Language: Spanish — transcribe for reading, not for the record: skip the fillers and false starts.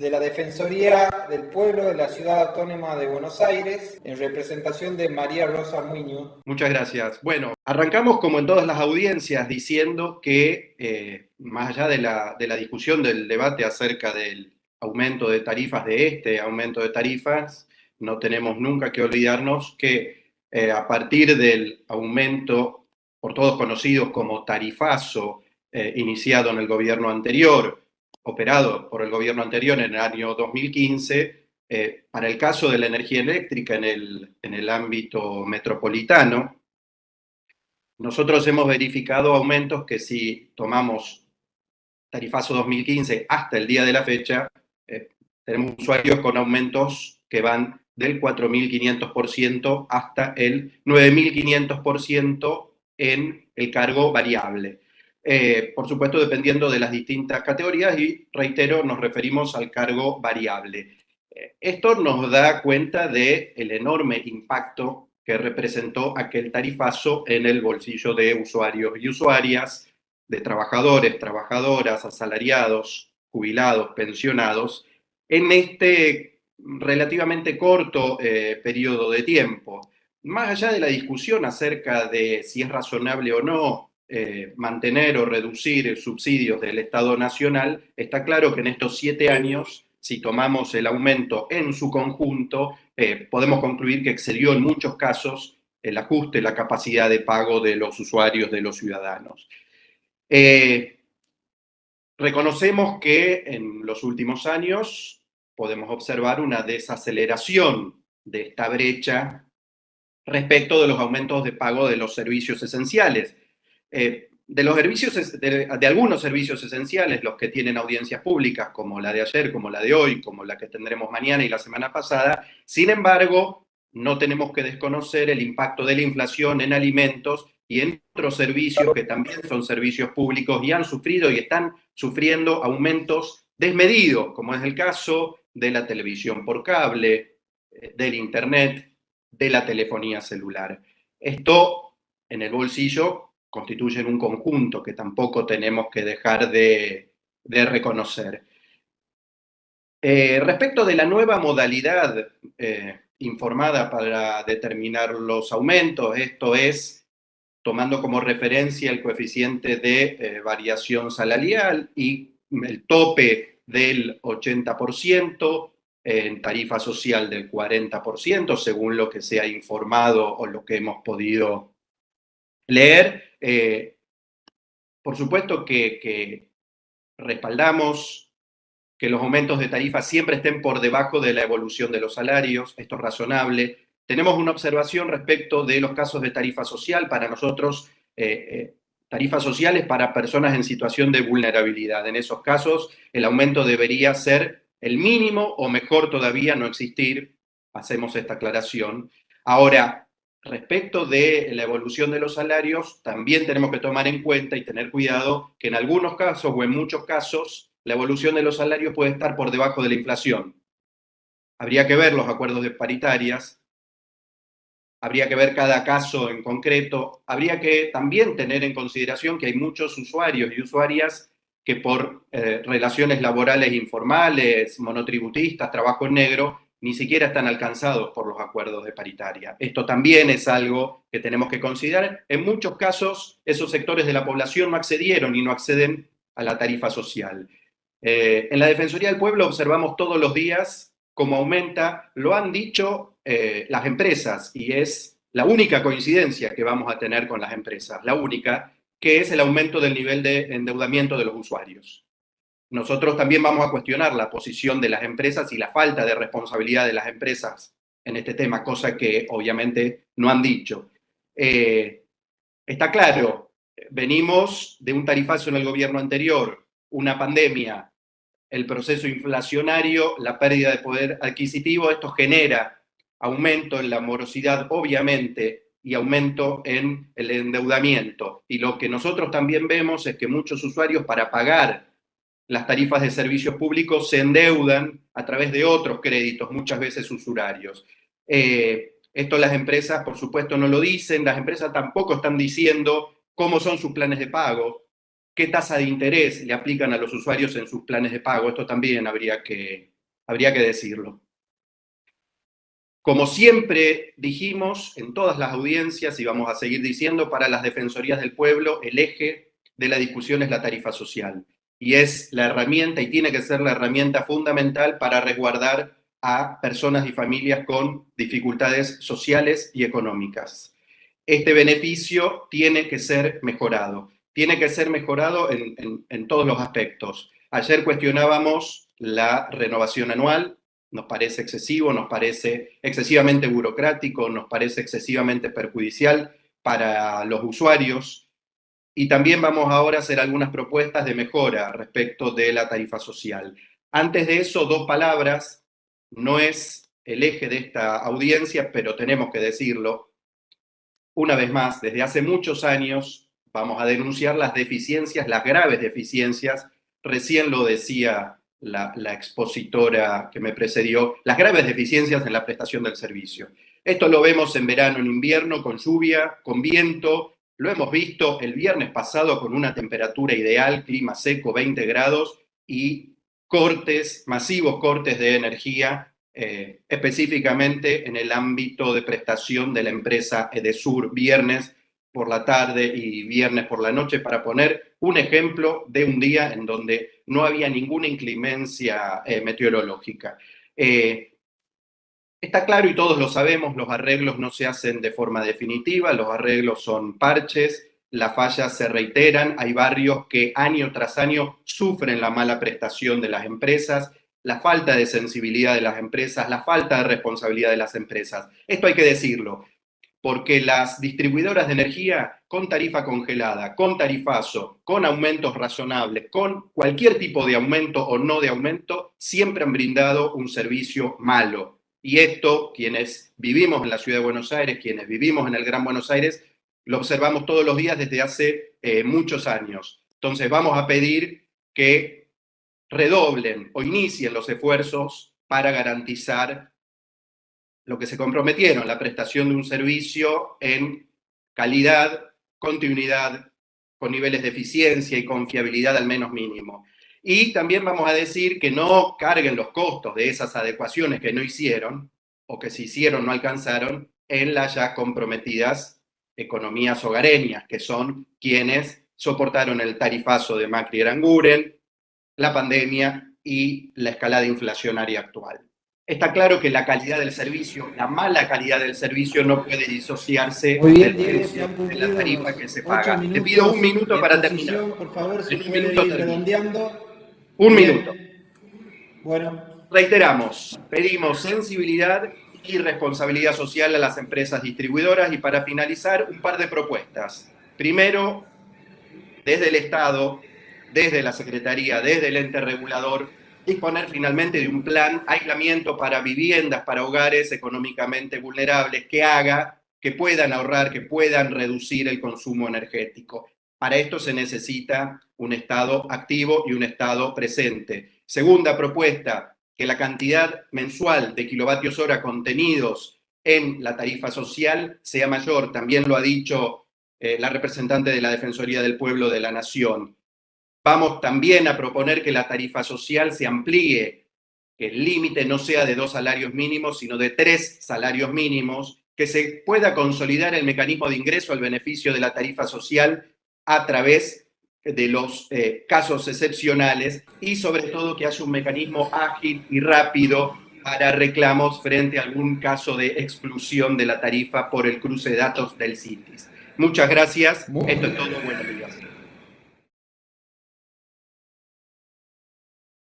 de la Defensoría del Pueblo de la Ciudad Autónoma de Buenos Aires, en representación de María Rosa Muñoz. Muchas gracias. Bueno, arrancamos como en todas las audiencias diciendo que más allá de la discusión del debate acerca del aumento de tarifas, de este aumento de tarifas, no tenemos nunca que olvidarnos que a partir del aumento, por todos conocidos como tarifazo, iniciado en el gobierno anterior, operado por el gobierno anterior en el año 2015, para el caso de la energía eléctrica en el ámbito metropolitano, nosotros hemos verificado aumentos que si tomamos tarifazo 2015 hasta el día de la fecha, tenemos usuarios con aumentos que van del 4.500% hasta el 9.500% en el cargo variable. Por supuesto, dependiendo de las distintas categorías y, reitero, nos referimos al cargo variable. Esto nos da cuenta del enorme impacto que representó aquel tarifazo en el bolsillo de usuarios y usuarias, de trabajadores, trabajadoras, asalariados, jubilados, pensionados, en este relativamente corto periodo de tiempo. Más allá de la discusión acerca de si es razonable o no mantener o reducir subsidios del Estado Nacional, está claro que en estos 7 años, si tomamos el aumento en su conjunto, podemos concluir que excedió en muchos casos el ajuste, la capacidad de pago de los usuarios, de los ciudadanos. Reconocemos que en los últimos años podemos observar una desaceleración de esta brecha respecto de los aumentos de pago de los servicios esenciales. De algunos servicios esenciales, los que tienen audiencias públicas, como la de ayer, como la de hoy, como la que tendremos mañana y la semana pasada. Sin embargo, no tenemos que desconocer el impacto de la inflación en alimentos y en otros servicios que también son servicios públicos y han sufrido y están sufriendo aumentos desmedidos, como es el caso de la televisión por cable, del internet, de la telefonía celular. Esto en el bolsillo constituyen un conjunto que tampoco tenemos que dejar de reconocer. Respecto de la nueva modalidad informada para determinar los aumentos, esto es tomando como referencia el coeficiente de variación salarial y el tope del 80%, en tarifa social del 40%, según lo que se ha informado o lo que hemos podido leer. Por supuesto que respaldamos que los aumentos de tarifa siempre estén por debajo de la evolución de los salarios, esto es razonable. Tenemos una observación respecto de los casos de tarifa social. Para nosotros, tarifas sociales para personas en situación de vulnerabilidad. En esos casos, el aumento debería ser el mínimo o mejor todavía no existir. Hacemos esta aclaración. Ahora, respecto de la evolución de los salarios, también tenemos que tomar en cuenta y tener cuidado que en algunos casos o en muchos casos la evolución de los salarios puede estar por debajo de la inflación. Habría que ver los acuerdos de paritarias, habría que ver cada caso en concreto, habría que también tener en consideración que hay muchos usuarios y usuarias que por relaciones laborales informales, monotributistas, trabajo en negro, ni siquiera están alcanzados por los acuerdos de paritaria. Esto también es algo que tenemos que considerar. En muchos casos, esos sectores de la población no accedieron y no acceden a la tarifa social. En la Defensoría del Pueblo observamos todos los días cómo aumenta, lo han dicho las empresas, y es la única coincidencia que vamos a tener con las empresas, la única, que es el aumento del nivel de endeudamiento de los usuarios. Nosotros también vamos a cuestionar la posición de las empresas y la falta de responsabilidad de las empresas en este tema, cosa que obviamente no han dicho. Está claro, venimos de un tarifazo en el gobierno anterior, una pandemia, el proceso inflacionario, la pérdida de poder adquisitivo. Esto genera aumento en la morosidad, obviamente, y aumento en el endeudamiento. Y lo que nosotros también vemos es que muchos usuarios, para pagar las tarifas de servicios públicos, se endeudan a través de otros créditos, muchas veces usurarios. Esto las empresas, por supuesto, no lo dicen. Las empresas tampoco están diciendo cómo son sus planes de pago, qué tasa de interés le aplican a los usuarios en sus planes de pago. Esto también habría que habría que decirlo. Como siempre dijimos en todas las audiencias, y vamos a seguir diciendo, para las Defensorías del Pueblo, el eje de la discusión es la tarifa social. Y es la herramienta, y tiene que ser la herramienta fundamental para resguardar a personas y familias con dificultades sociales y económicas. Este beneficio tiene que ser mejorado. Tiene que ser mejorado en todos los aspectos. Ayer cuestionábamos la renovación anual. Nos parece excesivo, nos parece excesivamente burocrático, nos parece excesivamente perjudicial para los usuarios. Y también vamos ahora a hacer algunas propuestas de mejora respecto de la tarifa social. Antes de eso, 2 palabras. No es el eje de esta audiencia, pero tenemos que decirlo. Una vez más, desde hace muchos años vamos a denunciar las deficiencias, las graves deficiencias. Recién lo decía la expositora que me precedió, las graves deficiencias en la prestación del servicio. Esto lo vemos en verano, en invierno, con lluvia, con viento. Lo hemos visto el viernes pasado con una temperatura ideal, clima seco, 20 grados, y cortes, masivos cortes de energía, específicamente en el ámbito de prestación de la empresa Edesur, viernes por la tarde y viernes por la noche, para poner un ejemplo de un día en donde no había ninguna inclemencia meteorológica. Está claro y todos lo sabemos, los arreglos no se hacen de forma definitiva, los arreglos son parches, las fallas se reiteran, hay barrios que año tras año sufren la mala prestación de las empresas, la falta de sensibilidad de las empresas, la falta de responsabilidad de las empresas. Esto hay que decirlo, porque las distribuidoras de energía con tarifa congelada, con tarifazo, con aumentos razonables, con cualquier tipo de aumento o no de aumento, siempre han brindado un servicio malo. Y esto, quienes vivimos en la ciudad de Buenos Aires, quienes vivimos en el Gran Buenos Aires, lo observamos todos los días desde hace muchos años. Entonces vamos a pedir que redoblen o inicien los esfuerzos para garantizar lo que se comprometieron, la prestación de un servicio en calidad, continuidad, con niveles de eficiencia y confiabilidad al menos mínimo. Y también vamos a decir que no carguen los costos de esas adecuaciones que no hicieron, o que si hicieron no alcanzaron, en las ya comprometidas economías hogareñas, que son quienes soportaron el tarifazo de Macri y Aranguren, la pandemia y la escalada inflacionaria actual. Está claro que la calidad del servicio, la mala calidad del servicio, no puede disociarse del precio de la tarifa que se paga. Te pido 1 minuto para terminar. Por favor, si En 1 puede minuto ir termino. redondeando. 1 Bien. minuto. Bueno. Reiteramos, pedimos sensibilidad y responsabilidad social a las empresas distribuidoras, y para finalizar, un par de propuestas. Primero, desde el Estado, desde la Secretaría, desde el ente regulador, disponer finalmente de un plan aislamiento para viviendas, para hogares económicamente vulnerables, que haga que puedan ahorrar, que puedan reducir el consumo energético. Para esto se necesita un Estado activo y un Estado presente. Segunda propuesta, que la cantidad mensual de kilovatios hora contenidos en la tarifa social sea mayor. También lo ha dicho la representante de la Defensoría del Pueblo de la Nación. Vamos también a proponer que la tarifa social se amplíe, que el límite no sea de 2 salarios mínimos, sino de 3 salarios mínimos, que se pueda consolidar el mecanismo de ingreso al beneficio de la tarifa social a través de los casos excepcionales, y sobre todo que haya un mecanismo ágil y rápido para reclamos frente a algún caso de exclusión de la tarifa por el cruce de datos del CITIS. Muchas gracias. Esto es todo. Buenos días.